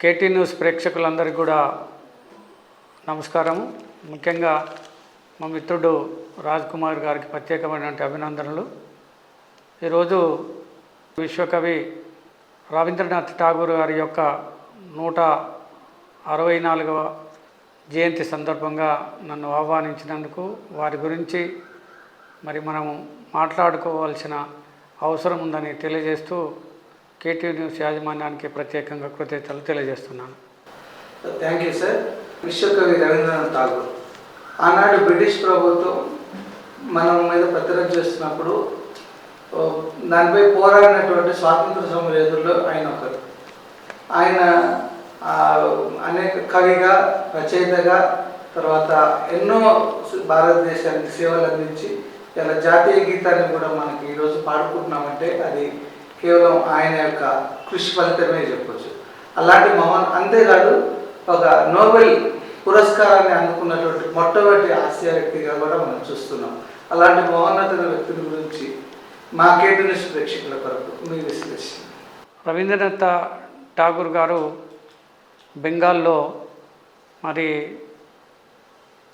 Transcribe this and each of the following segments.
KT news ప్రేక్షకులందరికీ కూడా నమస్కారము. ముఖ్యంగా మా మిత్రుడు రాజ్ కుమార్ గారికి ప్రత్యేకమైనటువంటి అభినందనలు. ఈరోజు విశ్వకవి రవీంద్రనాథ్ ఠాగూర్ గారి యొక్క 164వ జయంతి సందర్భంగా నన్ను ఆహ్వానించినందుకు వారి గురించి మనము మాట్లాడుకోవాల్సిన అవసరం ఉందని తెలియజేస్తూ కేటీ న్యూస్ యాజమాన్యానికి ప్రత్యేకంగా కృతజ్ఞతలు తెలియజేస్తున్నాను. Thank you sir. విశ్వకవి రవీంద్రనాథ్ ఠాగూర్ ఆనాడు బ్రిటిష్ ప్రభుత్వం మనం మీద ప్రతిరోజు చేస్తున్నప్పుడు దానిపై పోరాడినటువంటి స్వాతంత్ర సమరయోధుల్లో ఆయన ఒకరు. ఆయన అనేక కవిగా, రచయితగా, తర్వాత ఎన్నో భారతదేశానికి సేవలు అందించి ఇలా జాతీయ గీతాన్ని కూడా మనకి ఈరోజు పాడుకుంటున్నామంటే అది కేవలం ఆయన యొక్క కృషి ఫలితమే చెప్పవచ్చు. అలాంటి అంతేకాదు ఒక నోబెల్ పురస్కారాన్ని అందుకున్నటువంటి మొట్టమొదటి ఆసియా వ్యక్తిగా కూడా మనం చూస్తున్నాం. అలాంటి మహోన్నత వ్యక్తుల గురించి మా కేటీ న్యూస్ ప్రేక్షకుల కొరకు మీ విశ్లేషణ. రవీంద్రనాథ్ ఠాగూర్ గారు బెంగాల్లో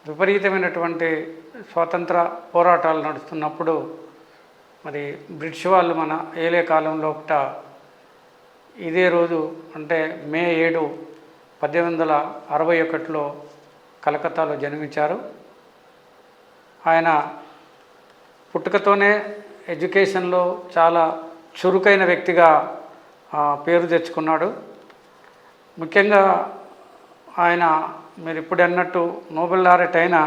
విపరీతమైనటువంటి స్వాతంత్ర పోరాటాలు నడుస్తున్నప్పుడు బ్రిటిష్ వాళ్ళు మన ఏలే కాలంలో ఇదే రోజు అంటే మే 7, 1861లో కలకత్తాలో జన్మించారు. ఆయన పుట్టుకతోనే ఎడ్యుకేషన్లో చాలా చురుకైన వ్యక్తిగా పేరు తెచ్చుకున్నాడు. ముఖ్యంగా ఆయన మీరు ఇప్పుడు అన్నట్టు నోబెల్ లారెట్ అయిన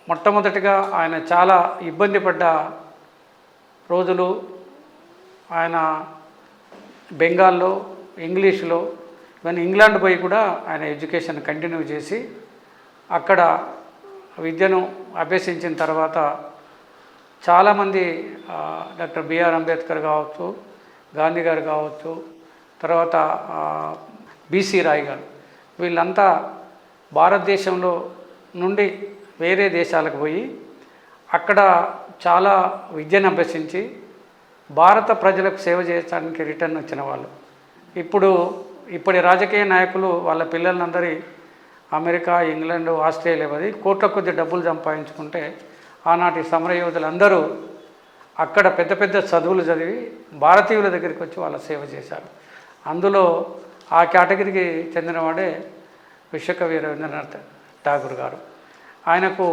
మొట్టమొదటిగా ఆయన చాలా ఇబ్బంది పడ్డ రోజులు. ఆయన బెంగాల్లో ఇంగ్లీష్లో ఇవన్నీ ఇంగ్లాండ్ పోయి కూడా ఆయన ఎడ్యుకేషన్ కంటిన్యూ చేసి అక్కడ విద్యను అభ్యసించిన తర్వాత చాలామంది డాక్టర్ బిఆర్ అంబేద్కర్ కావచ్చు, గాంధీ గారు కావచ్చు, తర్వాత బీసీ రాయ్ గారు, వీళ్ళంతా భారతదేశంలో నుండి వేరే దేశాలకు పోయి అక్కడ చాలా విద్యను అభ్యసించి భారత ప్రజలకు సేవ చేయడానికి రిటర్న్ వచ్చిన వాళ్ళు. ఇప్పటి రాజకీయ నాయకులు వాళ్ళ పిల్లలందరి అమెరికా, ఇంగ్లాండ్, ఆస్ట్రేలియా పోయి కోట్ల కొద్ది డబ్బులు సంపాదించుకుంటే ఆనాటి సమరయోధులందరూ అక్కడ పెద్ద పెద్ద చదువులు చదివి భారతీయుల దగ్గరికి వచ్చి వాళ్ళ సేవ చేశారు. అందులో ఆ కేటగిరీకి చెందినవాడే విశ్వకవి రవీంద్రనాథ్ ఠాగూర్ గారు. ఆయనకు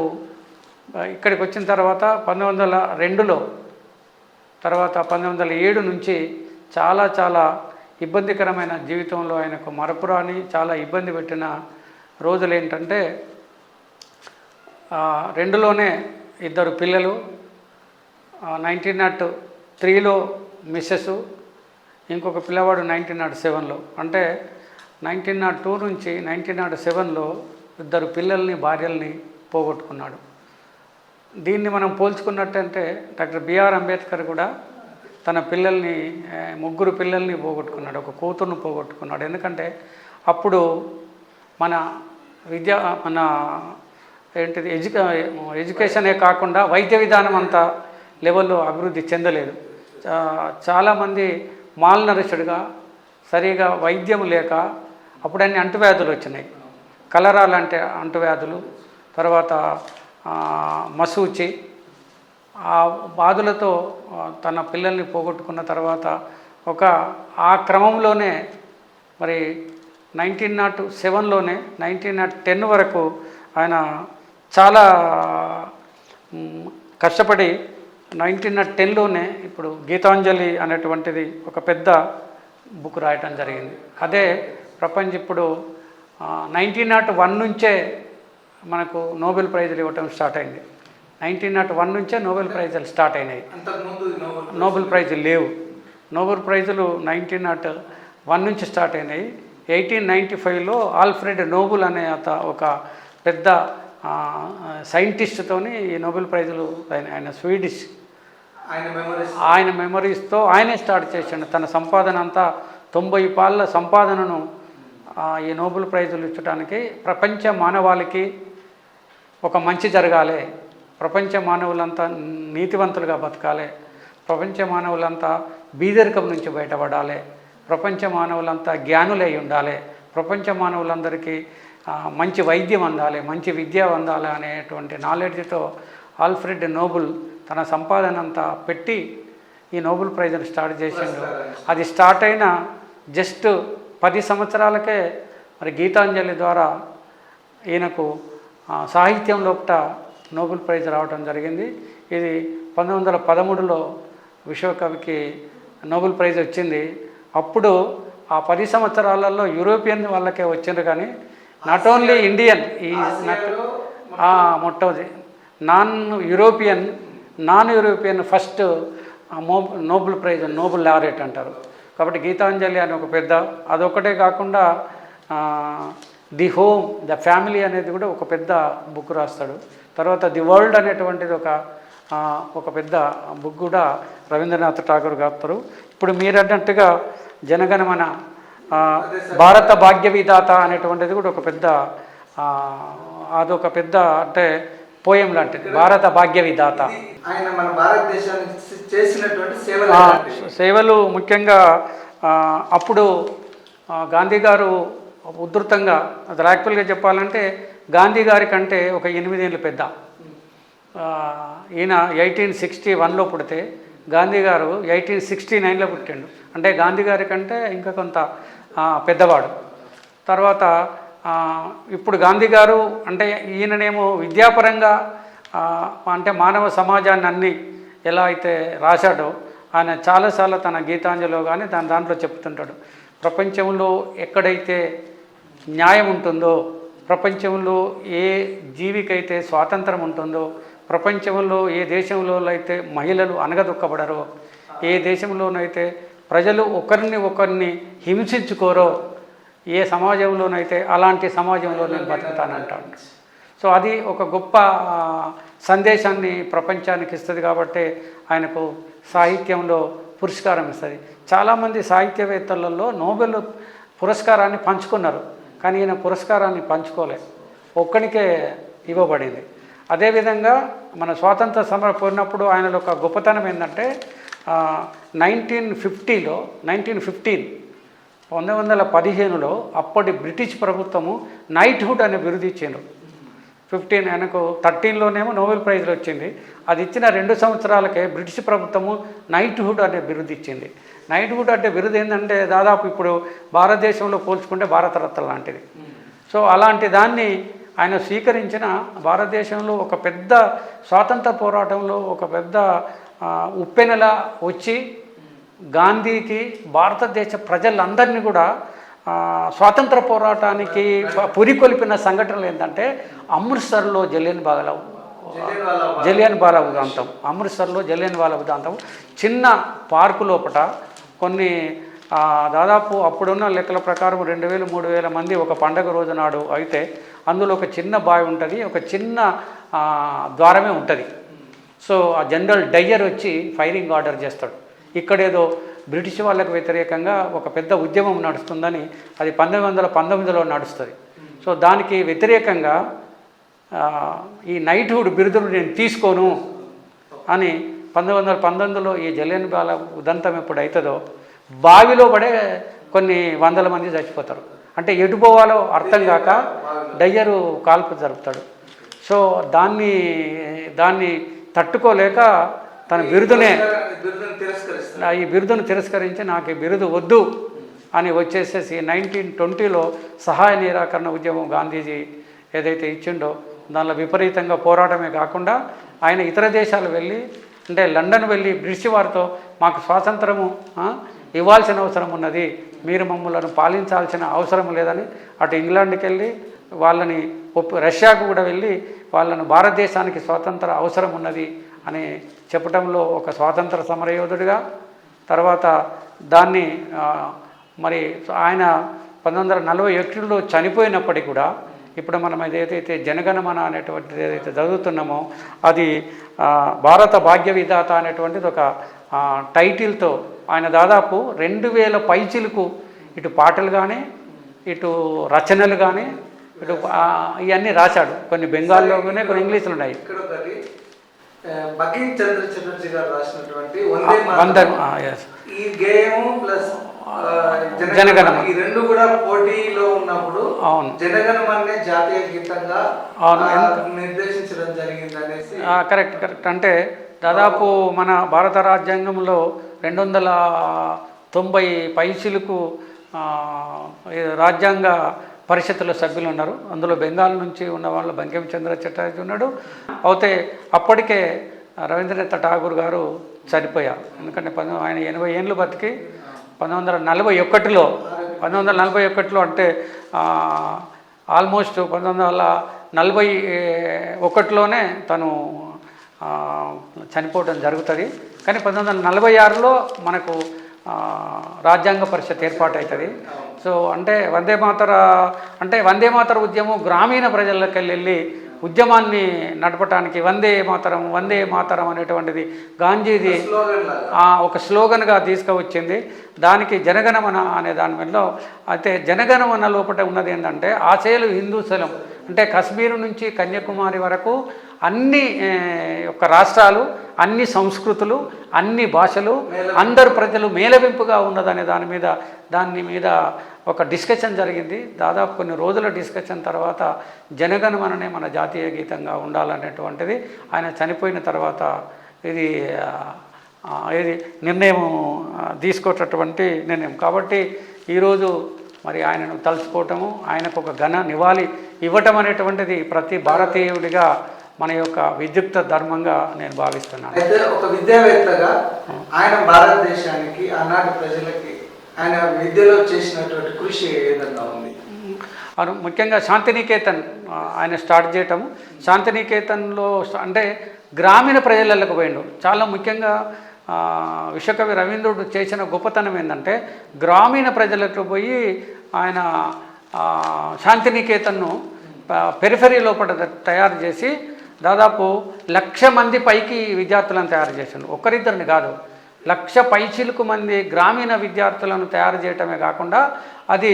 ఇక్కడికి వచ్చిన తర్వాత 1902లో తర్వాత 1907 నుంచి చాలా ఇబ్బందికరమైన జీవితంలో ఆయనకు మరపురాని చాలా ఇబ్బంది పెట్టిన రోజులు ఏంటంటే 2లోనే 2 పిల్లలు, 1903లో మిస్సెస్, ఇంకొక పిల్లవాడు 1907లో. అంటే 1902 నుంచి 1907లో 2 పిల్లల్ని, భార్యల్ని పోగొట్టుకున్నాడు. దీన్ని మనం పోల్చుకున్నట్టంటే డాక్టర్ బిఆర్ అంబేద్కర్ కూడా తన పిల్లల్ని 3 పిల్లల్ని పోగొట్టుకున్నాడు, ఒక కూతురును పోగొట్టుకున్నాడు. ఎందుకంటే అప్పుడు మన ఎడ్యుకేషనే కాకుండా వైద్య విధానం అంత లెవెల్లో అభివృద్ధి చెందలేదు. చాలామంది మాల్నరిష్డ్గా సరిగా వైద్యం లేక అప్పుడు అన్ని అంటువ్యాధులు వచ్చినాయి. కలరా లాంటి అంటువ్యాధులు, తర్వాత మసూచి, ఆ బాధలతో తన పిల్లల్ని పోగొట్టుకున్న తర్వాత ఆ క్రమంలోనే 1907లోనే 1910 వరకు ఆయన చాలా కష్టపడి 1910లోనే ఇప్పుడు గీతాంజలి అనేటువంటిది ఒక పెద్ద బుక్ రాయటం జరిగింది. అదే ఇప్పుడు 1901 నుంచే మనకు నోబెల్ ప్రైజులు ఇవ్వటం స్టార్ట్ అయింది. 1901 నుంచే నోబెల్ ప్రైజులు స్టార్ట్ అయినాయి. నోబెల్ ప్రైజులు లేవు. నోబెల్ ప్రైజులు 1901 నుంచి స్టార్ట్ అయినాయి. 1895లో ఆల్ఫ్రెడ్ నోబెల్ అనే ఒక పెద్ద సైంటిస్ట్తోని ఈ నోబెల్ ప్రైజులు ఆయన స్వీడిష్ ఆయన మెమరీస్తో ఆయనే స్టార్ట్ చేశాడు. తన సంపాదన అంతా 90 పాళ్ళ సంపాదనను ఈ నోబెల్ ప్రైజులు ఇచ్చడానికి ప్రపంచ మానవాళికి ఒక మంచి జరగాలి, ప్రపంచ మానవులంతా నీతివంతులుగా బతకాలి, ప్రపంచ మానవులంతా బీదరికం నుంచి బయటపడాలి, ప్రపంచ మానవులంతా జ్ఞానులై ఉండాలి, ప్రపంచ మానవులందరికీ మంచి వైద్యం అందాలి, మంచి విద్య అందాలి అనేటువంటి నాలెడ్జ్తో ఆల్ఫ్రెడ్ నోబెల్ తన సంపాదన అంతా పెట్టి ఈ నోబెల్ ప్రైజ్ని స్టార్ట్ చేసిండు. అది స్టార్ట్ అయిన జస్ట్ 10 సంవత్సరాలకే మరి గీతాంజలి ద్వారా ఈయనకు సాహిత్యం లోపట నోబెల్ ప్రైజ్ రావడం జరిగింది. ఇది 1913లో విశ్వకవికి నోబెల్ ప్రైజ్ వచ్చింది. అప్పుడు ఆ 10 సంవత్సరాలలో యూరోపియన్ వాళ్ళకే వచ్చింది, కానీ నాట్ ఓన్లీ ఇండియన్ ఈ మొట్టమొదటి non European first Nobel prize, Nobel laureate అంటారు. కాబట్టి గీతాంజలి అని ఒక పెద్ద, అదొకటే కాకుండా ది హోమ్, ద ఫ్యామిలీ అనేది కూడా ఒక పెద్ద బుక్ రాస్తాడు. తర్వాత ది వరల్డ్ అనేటువంటిది ఒక పెద్ద బుక్ కూడా రవీంద్రనాథ్ ఠాగూర్ గారు. ఇప్పుడు మీరు అన్నట్టుగా జనగణమన, భారత భాగ్య విధాత అనేటువంటిది కూడా ఒక పెద్ద, అదొక పెద్ద అంటే పోయం లాంటిది, భారత భాగ్య విధాత. ఆయన మన భారతదేశానికి చేసినటువంటి సేవలు ముఖ్యంగా అప్పుడు గాంధీ గారు ఉధృతంగా, అది యాక్చువల్గా చెప్పాలంటే గాంధీ గారి కంటే ఒక 8 ఏళ్ళు పెద్ద. ఈయన 1861లో పుడితే గాంధీ గారు 1869లో పుట్టిండు. అంటే గాంధీ గారి కంటే ఇంకా కొంత పెద్దవాడు. తర్వాత ఇప్పుడు గాంధీ గారు అంటే ఈయననేమో విద్యాపరంగా అంటే మానవ సమాజాన్ని అన్నీ ఎలా అయితే రాశాడో ఆయన చాలాసార్లు తన గీతాంజలిలో కానీ దాంట్లో చెప్తుంటాడు. ప్రపంచంలో ఎక్కడైతే న్యాయం ఉంటుందో, ప్రపంచంలో ఏ జీవికైతే స్వాతంత్రం ఉంటుందో, ప్రపంచంలో ఏ దేశంలో అయితే మహిళలు అనగదొక్కబడరో, ఏ దేశంలోనైతే ప్రజలు ఒకరిని హింసించుకోరో, ఏ సమాజంలోనైతే అలాంటి సమాజంలో నేను బతుకుతానంటాడు. సో అది ఒక గొప్ప సందేశాన్ని ప్రపంచానికి ఇస్తుంది. కాబట్టి ఆయనకు సాహిత్యంలో పురస్కారం ఇస్తుంది. చాలామంది సాహిత్యవేత్తలలో నోబెల్ పురస్కారాన్ని పంచుకున్నారు, కానీ ఈయన పురస్కారాన్ని పంచుకోలేదు, ఒక్కనికే ఇవ్వబడింది. అదేవిధంగా మన స్వాతంత్ర సమరం పోయినప్పుడు ఆయనలో ఒక గొప్పతనం ఏంటంటే 1915లో అప్పటి బ్రిటిష్ ప్రభుత్వము నైట్హుడ్ అనే బిరుదు ఇచ్చిండ్రు. 15 ఆయనకు 13లోనేమో నోబెల్ ప్రైజ్లు వచ్చింది. అది ఇచ్చిన 2 సంవత్సరాలకే బ్రిటిష్ ప్రభుత్వము నైట్హుడ్ అనే బిరుదు ఇచ్చింది. నైట్హుడ్ అంటే బిరుదు ఏంటంటే దాదాపు ఇప్పుడు భారతదేశంలో పోల్చుకుంటే భారతరత్న లాంటిది. సో అలాంటి దాన్ని ఆయన స్వీకరించిన భారతదేశంలో ఒక పెద్ద స్వాతంత్ర పోరాటంలో ఒక పెద్ద ఉప్పెనలా వచ్చి గాంధీకి భారతదేశ ప్రజలందరినీ కూడా స్వాతంత్ర పోరాటానికి పురికొల్పిన సంఘటనలు ఏంటంటే అమృత్సర్లో జలియన్ వాలా ఉదంతం, అమృత్సర్లో జలియన్ వాలా ఉదంతం చిన్న పార్కు లోపట కొన్ని దాదాపు అప్పుడున్న లెక్కల ప్రకారం 2000-3000 మంది ఒక పండగ రోజు నాడు అయితే అందులో ఒక చిన్న బావి ఉంటుంది, ఒక చిన్న ద్వారమే ఉంటుంది. సో ఆ జనరల్ డయ్యర్ వచ్చి ఫైరింగ్ ఆర్డర్ చేస్తాడు. ఇక్కడేదో బ్రిటిష్ వాళ్ళకు వ్యతిరేకంగా ఒక పెద్ద ఉద్యమం నడుస్తుందని, అది 1919లో నడుస్తుంది. సో దానికి వ్యతిరేకంగా ఈ నైట్హుడ్ బిరుదును నేను తీసుకోను అని 1919లో ఈ జలియన్ వాలా ఉదంతం ఎప్పుడు అవుతుందో బావిలో పడే కొన్ని వందల మంది చచ్చిపోతారు. అంటే ఎటు పోవాలో అర్థం కాక డయ్యరు కాల్పు జరుపుతాడు. సో దాన్ని తట్టుకోలేక తన ఈ బిరుదును తిరస్కరించి నాకు ఈ బిరుదు వద్దు అని వచ్చేసేసి 1920లో సహాయ నిరాకరణ ఉద్యమం గాంధీజీ ఏదైతే ఇచ్చిండో దానిలో విపరీతంగా పోరాటమే కాకుండా ఆయన ఇతర దేశాలు వెళ్ళి, అంటే లండన్ వెళ్ళి బ్రిటిష్ వారితో మాకు స్వాతంత్రము ఇవ్వాల్సిన అవసరం ఉన్నది, మీరు మమ్మల్ని పాలించాల్సిన అవసరం లేదని అటు ఇంగ్లాండ్కి వెళ్ళి వాళ్ళని రష్యాకు కూడా వెళ్ళి వాళ్ళను భారతదేశానికి స్వాతంత్ర అవసరం ఉన్నది అని చెప్పడంలో ఒక స్వాతంత్ర సమరయోధుడిగా, తర్వాత దాన్ని మరి ఆయన 1941లో చనిపోయినప్పటికీ కూడా ఇప్పుడు మనం ఏదైతే జనగణమన అనేటువంటిది ఏదైతే చదువుతున్నామో అది భారత భాగ్య విధాత అనేటువంటిది ఒక టైటిల్తో ఆయన దాదాపు 2000 పైచిలకు ఇటు పాటలు కానీ ఇటు రచనలు కానీ ఇటు ఇవన్నీ రాశాడు. కొన్ని బెంగాల్లోనే కొన్ని ఇంగ్లీష్లో ఉన్నాయి. బంకిం చంద్ర చటర్జీ గారు రాసినటువంటి ఈ గేయము ప్లస్ జనగణమ. ఈ రెండు కూడా పోటీలో ఉన్నప్పుడు అవును జనగణమనే జాతీయ గీతంగా అవును నిర్దేశించడం జరిగింది అనేసి. Correct correct. అంటే దాదాపు మన భారత రాజ్యాంగంలో 290 పైసలకు రాజ్యాంగ పరిషత్తులో సభ్యులు ఉన్నారు. అందులో బెంగాల్ నుంచి ఉన్న వాళ్ళు బంకించంద్ర చటర్జీ ఉన్నాడు. అయితే అప్పటికే రవీంద్రనాథ్ ఠాగూర్ గారు చనిపోయారు. ఎందుకంటే ఆయన 80 ఏళ్ళు బతికి 1941లో అంటే ఆల్మోస్ట్ 1941లోనే తను చనిపోవడం జరుగుతుంది. కానీ 1946లో మనకు రాజ్యాంగ పరిషత్ ఏర్పాటు అవుతుంది. సో అంటే వందే మాతర ఉద్యమం గ్రామీణ ప్రజలకు వెళ్ళి ఉద్యమాన్ని నడపడానికి వందే మాతరం అనేటువంటిది గాంధీది ఒక స్లోగన్గా తీసుకువచ్చింది. దానికి జనగణమన అనే దాని మీద అయితే జనగణమన లోపల ఉన్నది ఏంటంటే ఆసేలు హిందూశలం అంటే కశ్మీరు నుంచి కన్యాకుమారి వరకు అన్ని యొక్క రాష్ట్రాలు, అన్ని సంస్కృతులు, అన్ని భాషలు, అందరు ప్రజలు మేలవింపుగా ఉన్నదనే దాని మీద ఒక డిస్కషన్ జరిగింది. దాదాపు కొన్ని రోజుల డిస్కషన్ తర్వాత జనగణమననే మన జాతీయ గీతంగా ఉండాలనేటువంటిది ఆయన చనిపోయిన తర్వాత ఇది నిర్ణయం తీసుకోవటటువంటి నిర్ణయం. కాబట్టి ఈరోజు మరి ఆయనను తలుచుకోవటము, ఆయనకు ఒక ఘన నివాళి ఇవ్వటం అనేటువంటిది ప్రతి భారతీయుడిగా మన యొక్క విద్యుక్త ధర్మంగా నేను భావిస్తున్నాను. అయితే ఒక విద్యావేత్తగా ఆయన భారతదేశానికి ఆనాటి ప్రజలకి ఆయన విద్యలో చేసినటువంటి కృషి ఏ విధంగా ఉంది? ముఖ్యంగా శాంతినికేతన్ ఆయన స్టార్ట్ చేయటము. శాంతినికేతన్లో అంటే గ్రామీణ ప్రజలకు పోయిండు. చాలా ముఖ్యంగా విశ్వకవి రవీంద్రుడు చేసిన గొప్పతనం ఏంటంటే గ్రామీణ ప్రజలకు పోయి ఆయన శాంతినికేతన్ను పెరిఫెరీ లోపల తయారు చేసి దాదాపు 1,00,000 మంది పైకి విద్యార్థులను తయారు చేశాడు. ఒక్కరిద్దరిని కాదు, 1,00,000 పైచిలకు మంది గ్రామీణ విద్యార్థులను తయారు చేయటమే కాకుండా అది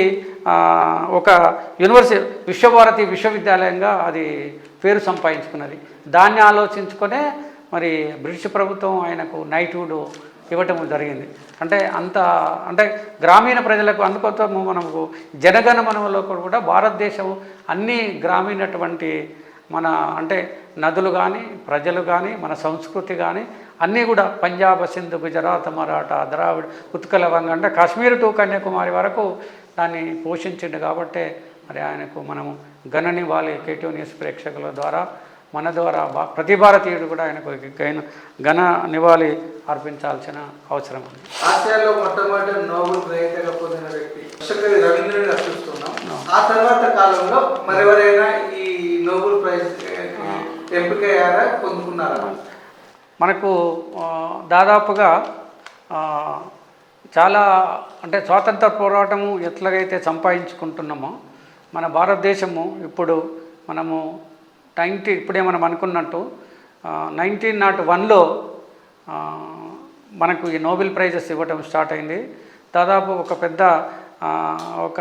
ఒక విశ్వభారతి విశ్వవిద్యాలయంగా అది పేరు సంపాదించుకున్నది. దాన్ని ఆలోచించుకొనే మరి బ్రిటిష్ ప్రభుత్వం ఆయనకు నైట్హుడ్ ఇవ్వటం జరిగింది. అంటే గ్రామీణ ప్రజలకు అందుకోసం మనకు జనగణమనలో కూడా భారతదేశం అన్ని గ్రామీణటువంటి మన అంటే నదులు కానీ ప్రజలు కానీ మన సంస్కృతి కానీ అన్నీ కూడా పంజాబ్, సింధ్, గుజరాత్, మరాఠా, ద్రావిడ్, ఉత్కల వంగ అంటే కాశ్మీర్ టు కన్యాకుమారి వరకు దాన్ని పోషించిండు. కాబట్టి మరి ఆయనకు మనము ఘన నివాళి కేటీవీ న్యూస్ ప్రేక్షకుల ద్వారా మన ద్వారా ప్రతి భారతీయుడు కూడా ఆయనకు ఘన నివాళి అర్పించాల్సిన అవసరం ఉంది. ఆసియాలో మొట్టమొదటి నోబెల్ గ్రహీతగా పొందిన వ్యక్తి విశ్వకవి రవీంద్రుడిని అర్పిస్తున్నాం. ఆ తర్వాత కాలంలో మరెవరైనా ఈ నోబెల్ ప్రైజ్ ఎంపికయ్యారా, పొందుకున్నారా? మనకు దాదాపుగా చాలా అంటే స్వాతంత్ర పోరాటము ఎట్లాగైతే సంపాదించుకుంటున్నామో మన భారతదేశము ఇప్పుడు మనము ఇప్పుడే మనం అనుకున్నట్టు 1901లో మనకు ఈ నోబెల్ ప్రైజెస్ ఇవ్వటం స్టార్ట్ అయింది. దాదాపు ఒక పెద్ద ఒక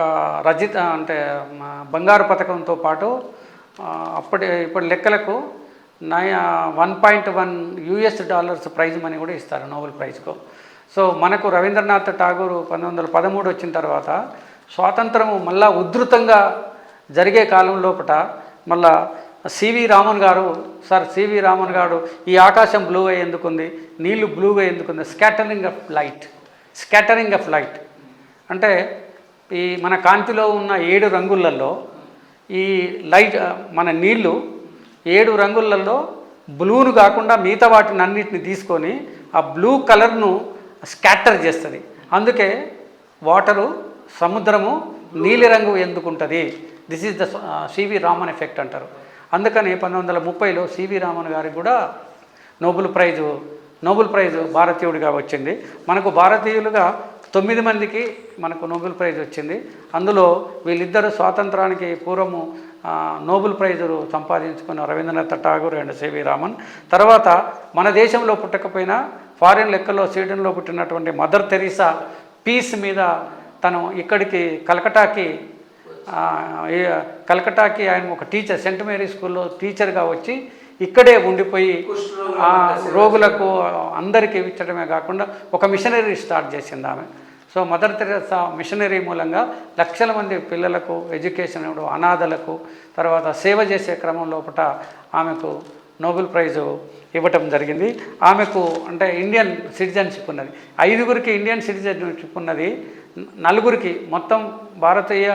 బంగారు పథకంతో పాటు ఇప్పుడు లెక్కలకు $1.1 ప్రైజ్ మనీ కూడా ఇస్తారు నోబెల్ ప్రైజ్కు. సో మనకు రవీంద్రనాథ్ ఠాగూర్ 1913 వచ్చిన తర్వాత స్వాతంత్రము మళ్ళా ఉధృతంగా జరిగే కాలం లోపల మళ్ళా సివి రామన్ గారు ఈ ఆకాశం బ్లూగా ఎందుకుంది, నీళ్లు బ్లూగా ఎందుకుంది, స్కాటరింగ్ ఆఫ్ లైట్ అంటే ఈ మన కాంతిలో ఉన్న 7 రంగులలో ఈ లైట్ మన నీళ్లు 7 రంగులలో బ్లూను కాకుండా మిగతా వాటిని అన్నిటిని తీసుకొని ఆ బ్లూ కలర్ను స్కాటర్ చేస్తుంది. అందుకే వాటరు సముద్రము నీలిరంగు ఎందుకుంటుంది. This is the CV Raman effect అంటారు. అందుకని 1930లో సివి రామన్ గారికి కూడా నోబెల్ ప్రైజు భారతీయుడిగా వచ్చింది. మనకు భారతీయులుగా 9 మందికి మనకు నోబెల్ ప్రైజ్ వచ్చింది. అందులో వీళ్ళిద్దరూ స్వాతంత్రానికి పూర్వము నోబెల్ ప్రైజు సంపాదించుకున్న రవీంద్రనాథ్ ఠాగూర్ అండ్ సివి రామన్. తర్వాత మన దేశంలో పుట్టకపోయినా ఫారిన్ లెక్కల్లో స్వీడన్లో పుట్టినటువంటి మదర్ తెరీసా పీస్ మీద తను ఇక్కడికి కలకటాకి ఆయన ఒక టీచర్, సెంట్ మేరీ స్కూల్లో టీచర్గా వచ్చి ఇక్కడే ఉండిపోయి రోగులకు అందరికీ ఇచ్చడమే కాకుండా ఒక మిషనరీ స్టార్ట్ చేసింది ఆమె. సో మదర్ తెరెసా మిషనరీ మూలంగా లక్షల మంది పిల్లలకు ఎడ్యుకేషన్ ఇవ్వడం, అనాథలకు, తర్వాత సేవ చేసే క్రమం లోపల ఆమెకు నోబెల్ ప్రైజు ఇవ్వటం జరిగింది. ఆమెకు అంటే ఇండియన్ సిటిజన్షిప్ ఉన్నది, 5గురికి ఇండియన్ సిటిజన్షిప్ ఉన్నది, 4గురికి మొత్తం భారతీయ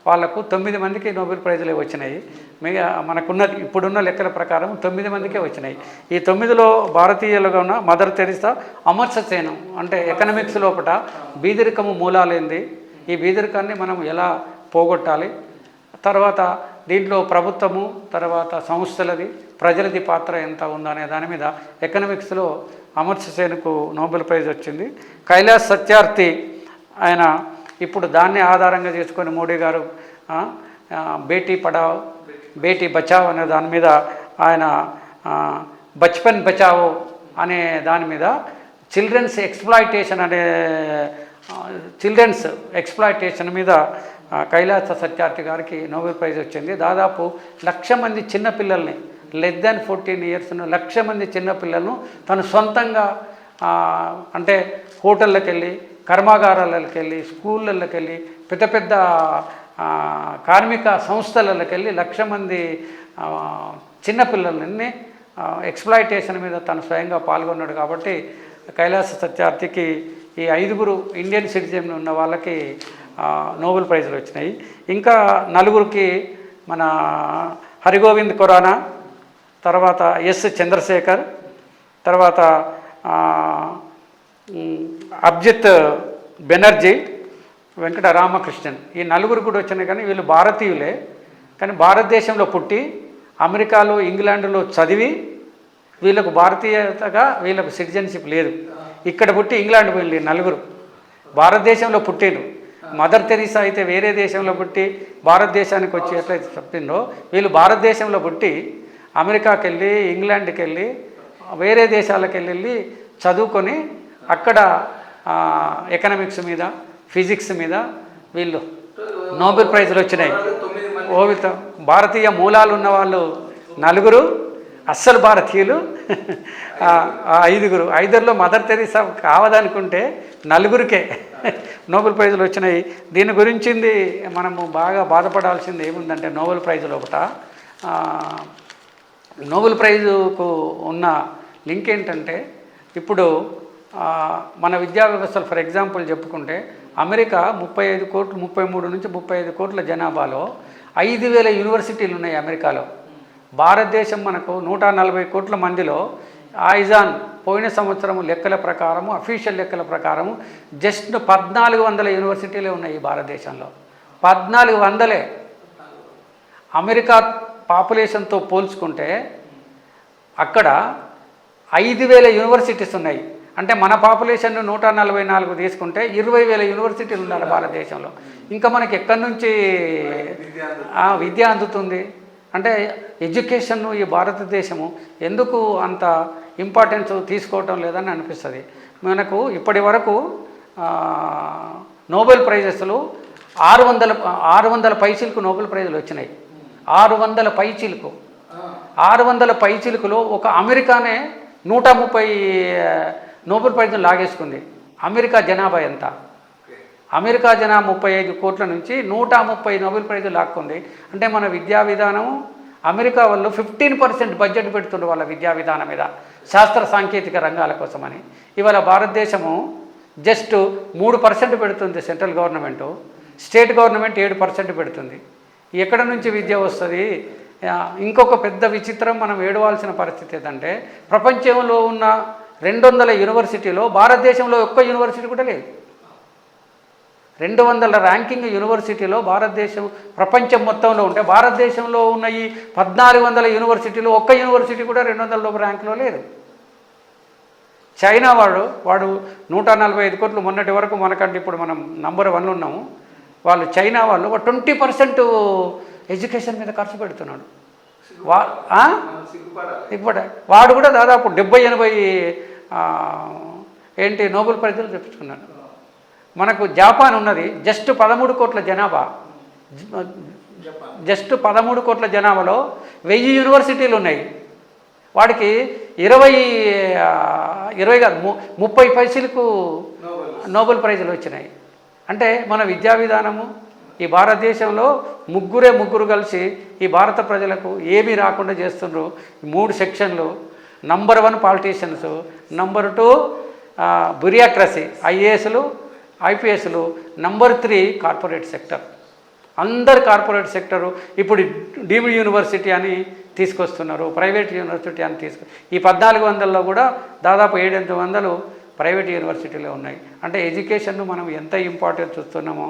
వాళ్లకు 9 మందికి నోబెల్ ప్రైజులే వచ్చినాయి. మిగతా మనకున్న ఇప్పుడున్న లెక్కల ప్రకారం 9 మందికే వచ్చినాయి. ఈ 9లో భారతీయులుగా ఉన్న మదర్ తెరెసా, అమర్త్య సేన్ అంటే ఎకనామిక్స్ లోపల బీదరికము మూలాలేంది, ఈ బీదరికాన్ని మనం ఎలా పోగొట్టాలి, తర్వాత దీంట్లో ప్రభుత్వము, తర్వాత సంస్థలది, ప్రజలది పాత్ర ఎంత ఉందనే దాని మీద ఎకనామిక్స్లో అమర్త్య సేన్కు నోబెల్ ప్రైజ్ వచ్చింది. కైలాస్ సత్యార్థి ఆయన ఇప్పుడు దాన్ని ఆధారంగా చేసుకొని మోడీ గారు బేటీ పడావ్ బేటీ బచావ్ అనే దాని మీద ఆయన బచ్పన్ బచావో అనే దాని మీద చిల్డ్రన్స్ ఎక్స్ప్లాయిటేషన్ మీద కైలాస సత్యార్థి గారికి నోబెల్ ప్రైజ్ వచ్చింది. దాదాపు 1,00,000 మంది చిన్నపిల్లల్ని లెస్ దాన్ 14 ఇయర్స్ 1,00,000 మంది చిన్నపిల్లలను తను సొంతంగా అంటే హోటళ్ళకి వెళ్ళి, కర్మాగారాలకు వెళ్ళి, స్కూళ్ళకి వెళ్ళి, పెద్ద పెద్ద కార్మిక సంస్థలకి వెళ్ళి 1,00,000 మంది చిన్నపిల్లలని ఎక్స్ప్లాయిటేషన్ మీద తను స్వయంగా పాల్గొన్నాడు. కాబట్టి కైలాస సత్యార్థికి ఈ 5గురు ఇండియన్ సిటిజన్ ఉన్న వాళ్ళకి నోబెల్ ప్రైజులు వచ్చినాయి. ఇంకా 4గురికి మన హరిగోవింద్ ఖురానా, తర్వాత ఎస్ చంద్రశేఖర్, తర్వాత అభిజిత్ బెనర్జీ, వెంకట రామకృష్ణన్, ఈ 4గురు కూడా వచ్చినాయి. కానీ వీళ్ళు భారతీయులే, కానీ భారతదేశంలో పుట్టి అమెరికాలో, ఇంగ్లాండ్లో చదివి వీళ్ళకు భారతీయతగా వీళ్ళకు సిటిజన్షిప్ లేదు. ఇక్కడ పుట్టి ఇంగ్లాండ్ వెళ్ళి 4గురు భారతదేశంలో పుట్టిండ్రు. మదర్ తెరీసా అయితే వేరే దేశంలో పుట్టి భారతదేశానికి వచ్చి ఎట్లయితే చెప్పిందో, వీళ్ళు భారతదేశంలో పుట్టి అమెరికాకి వెళ్ళి, ఇంగ్లాండ్కి వెళ్ళి, వేరే దేశాలకు వెళ్ళి చదువుకొని అక్కడ ఎకనామిక్స్ మీద, ఫిజిక్స్ మీద వీళ్ళు నోబెల్ ప్రైజులు వచ్చినాయి. భారతీయ మూలాలు ఉన్న వాళ్ళు 4గురు, అస్సలు భారతీయులు 5గురు. 5లో మదర్ తెరీసా కావదనుకుంటే 4గురికే నోబెల్ ప్రైజులు వచ్చినాయి. దీని గురించింది మనము బాగా బాధపడాల్సింది ఏముందంటే, నోబెల్ ప్రైజులు ఒకట నోబెల్ ప్రైజుకు ఉన్న లింక్ ఏంటంటే, ఇప్పుడు మన విద్యా వ్యవస్థలు ఫర్ ఎగ్జాంపుల్ చెప్పుకుంటే, అమెరికా 35 కోట్లు 33 నుంచి 35 కోట్ల జనాభాలో 5,000 యూనివర్సిటీలు ఉన్నాయి అమెరికాలో. భారతదేశం మనకు 140 కోట్ల మందిలో ఐజాన్ పోయిన సంవత్సరం లెక్కల ప్రకారము, అఫీషియల్ లెక్కల ప్రకారము జస్ట్ 1400 యూనివర్సిటీలే ఉన్నాయి భారతదేశంలో. 1400. అమెరికా పాపులేషన్తో పోల్చుకుంటే అక్కడ 5,000 యూనివర్సిటీస్ ఉన్నాయి. అంటే మన పాపులేషన్ 144 తీసుకుంటే 20,000 యూనివర్సిటీలు ఉన్నారు భారతదేశంలో. ఇంకా మనకి ఎక్కడి నుంచి విద్య అందుతుంది అంటే, ఎడ్యుకేషన్ ఈ భారతదేశము ఎందుకు అంత ఇంపార్టెన్స్ తీసుకోవటం లేదని అనిపిస్తుంది. మనకు ఇప్పటి వరకు నోబెల్ ప్రైజెస్లు 600 పైచీలకు నోబెల్ ప్రైజులు వచ్చినాయి. 600 పైచీలకు. 600 పైచీలకులో ఒక అమెరికానే 130 నోబెల్ ప్రైజులు లాగేసుకుంది. అమెరికా జనాభా ఎంత? అమెరికా జనాభా 35 కోట్ల నుంచి 130 నోబెల్ ప్రైజులు లాక్కుంది. అంటే మన విద్యా విధానం, అమెరికా వాళ్ళు 15% బడ్జెట్ పెడుతుండ్రు వాళ్ళ విద్యా విధానం మీద, శాస్త్ర సాంకేతిక రంగాల కోసమని. ఇవాళ భారతదేశము జస్ట్ 3% పెడుతుంది సెంట్రల్ గవర్నమెంటు, స్టేట్ గవర్నమెంట్ 7% పెడుతుంది. ఎక్కడ నుంచి విద్య వస్తుంది? ఇంకొక పెద్ద విచిత్రం మనం ఏడవాల్సిన పరిస్థితి ఏంటంటే, ప్రపంచంలో ఉన్న 200 యూనివర్సిటీలో భారతదేశంలో ఒక్క యూనివర్సిటీ కూడా లేదు. 200 ర్యాంకింగ్ యూనివర్సిటీలో భారతదేశం ప్రపంచం మొత్తంలో ఉంటే, భారతదేశంలో ఉన్న ఈ 1400 యూనివర్సిటీలో ఒక్క యూనివర్సిటీ కూడా 200 ర్యాంకులో లేదు. చైనా వాడు 145 కోట్లు మొన్నటి వరకు, మనకంటే ఇప్పుడు మనం నంబర్ 1 ఉన్నాము. వాళ్ళు చైనా వాళ్ళు 20% ఎడ్యుకేషన్ మీద ఖర్చు పెడుతున్నాడు. ఇప్పుడు వాడు కూడా దాదాపు 70-80 నోబెల్ ప్రైజులు తెప్పించుకున్నాడు. మనకు జపాన్ ఉన్నది జస్ట్ 13 కోట్ల జనాభా. జస్ట్ 13 కోట్ల జనాభాలో 1000 యూనివర్సిటీలు ఉన్నాయి. వాడికి 20 కాదు 30 పైసలకు నోబెల్ ప్రైజులు వచ్చినాయి. అంటే మన విద్యా విధానము ఈ భారతదేశంలో ముగ్గురు కలిసి ఈ భారత ప్రజలకు ఏమీ రాకుండా చేస్తున్నారు. 3 సెక్షన్లు. నంబర్ 1 పాలిటీషియన్స్, నంబర్ 2 బ్యూరోక్రసీ, ఐఏఎస్లు ఐపీఎస్లు, నంబర్ 3 కార్పొరేట్ సెక్టర్. అందరు కార్పొరేట్ సెక్టరు ఇప్పుడు డీమ్డ్ యూనివర్సిటీ అని తీసుకొస్తున్నారు, ప్రైవేట్ యూనివర్సిటీ అని ఈ 1400లో కూడా దాదాపు 700 ప్రైవేట్ యూనివర్సిటీలు ఉన్నాయి. అంటే ఎడ్యుకేషన్ను మనం ఎంత ఇంపార్టెన్స్ చూస్తున్నామో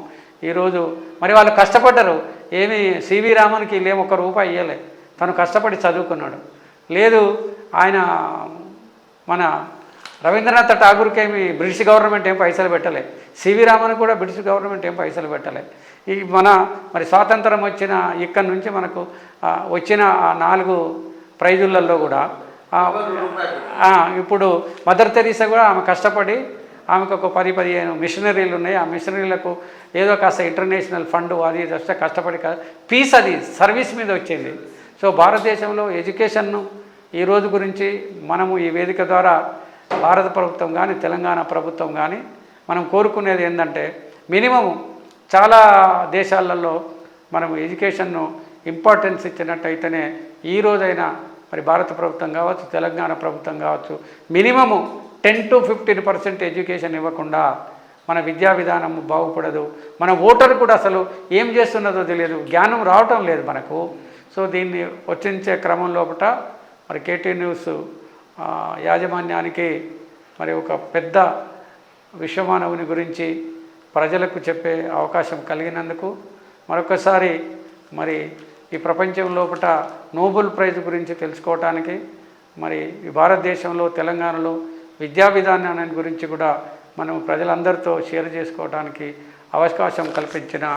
ఈరోజు. మరి వాళ్ళు కష్టపడ్డారు. ఏమి సివి రామన్కి వీళ్ళేం ₹1 ఇవ్వలే, తను కష్టపడి చదువుకున్నాడు. లేదు ఆయన మన రవీంద్రనాథ్ ఠాగూర్కి ఏమి బ్రిటిష్ గవర్నమెంట్ ఏం పైసలు పెట్టలే, సివి రామన్ కూడా బ్రిటిష్ గవర్నమెంట్ ఏం పైసలు పెట్టలే. ఈ మరి స్వాతంత్రం వచ్చిన ఇక్కడి నుంచి మనకు వచ్చిన 4 ప్రైజులలో కూడా ఇప్పుడు మదర్ తెరీసా కూడా ఆమె కష్టపడి ఆమెకు ఒక 10-15 మిషనరీలు ఉన్నాయి. ఆ మిషనరీలకు ఏదో కాస్త ఇంటర్నేషనల్ ఫండ్ అది వస్తే కష్టపడి పీస్ అది సర్వీస్ మీద వచ్చింది. సో భారతదేశంలో ఎడ్యుకేషన్ను ఈరోజు గురించి మనము ఈ వేదిక ద్వారా భారత ప్రభుత్వం కానీ తెలంగాణ ప్రభుత్వం కానీ మనం కోరుకునేది ఏంటంటే మినిమము చాలా దేశాలలో మనం ఎడ్యుకేషన్ను ఇంపార్టెన్స్ ఇచ్చినట్టయితేనే ఈ రోజైనా మరి భారత ప్రభుత్వం కావచ్చు తెలంగాణ ప్రభుత్వం కావచ్చు మినిమము 10 to 15% ఎడ్యుకేషన్ ఇవ్వకుండా మన విద్యా విధానం బాగుపడదు. మన ఓటర్ కూడా అసలు ఏం చేస్తున్నదో తెలియదు, జ్ఞానం రావటం లేదు మనకు. సో దీన్ని వచ్చించే క్రమం లోపల మరి కేటీ న్యూస్ యాజమాన్యానికి మరి ఒక పెద్ద విశ్వమానవుని గురించి ప్రజలకు చెప్పే అవకాశం కలిగినందుకు మరొకసారి మరి ఈ ప్రపంచం లోపల నోబెల్ ప్రైజ్ గురించి తెలుసుకోవటానికి మరి ఈ భారతదేశంలో తెలంగాణలో విద్యా విధానాన్ని గురించి కూడా మనం ప్రజలందరితో షేర్ చేసుకోవడానికి అవకాశం కల్పించిన